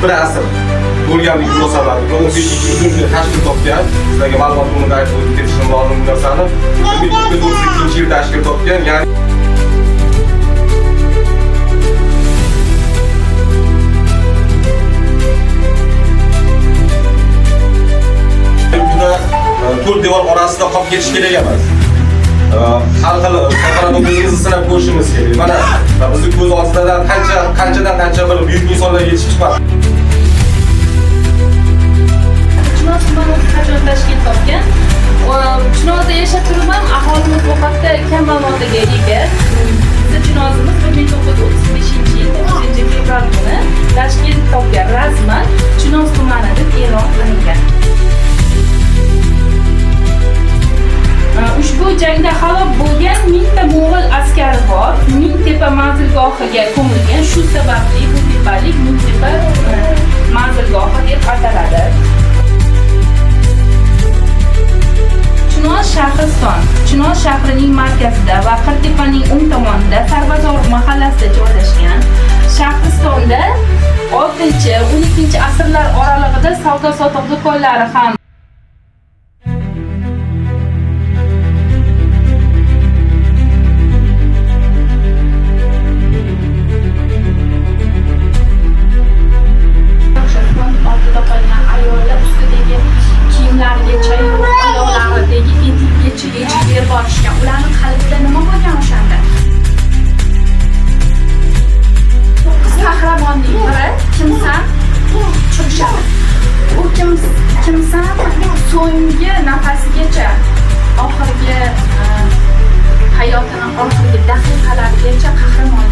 bir asr bo'lganligi munosabati bilan uzun tashkil topgan. Sizlarga ma'lumot o'rnida aytib o'tib ketishim lozim bu narsani. 1932-yilda tashkil topgan. Ya'ni to'rt devor orasida qolib ketish kerak emas. Har xil sohalarda o'zimizni sinab ko'rishimiz kerak. Mana bizning ko'z oldidan qancha bir buyuk insonlar yetishib chiqadi. Chinoz tumani qachon tashkil topgan? Chinozda yashab turib ham aholimiz bu haqda kam ma'lumotga ega. Bizning Chinozimiz 1935-yilda 10-fevral kuni tashkil topgan, rasman Chinoz tumani deb e'lon qilingan. Ushbu jangda halok bo'lgan 1000 ta Mo'g'ul askari bor. Mingtepa manzilgohiga ko'milgan. Shu sababli bu tepalik Mingtepa manzilgohi deb ataladi. Chinoz Shahriston. Chinoz shahrining markazida va Qirtepaning o'ng tomonida Sarbozor mahallasida joylashgan. Shahristonda 6-12 asrlar oralig'ida savdo-sotiq do'konlari ham borishgan. Ularning qalbida nima bo'lgan o'shanda? 9 qahramonning biri kimsan? Chiqishadi. U kimsan? So'nggi nafasigacha, oxirgi hayotining oxirgi daqiqalarigacha qahramon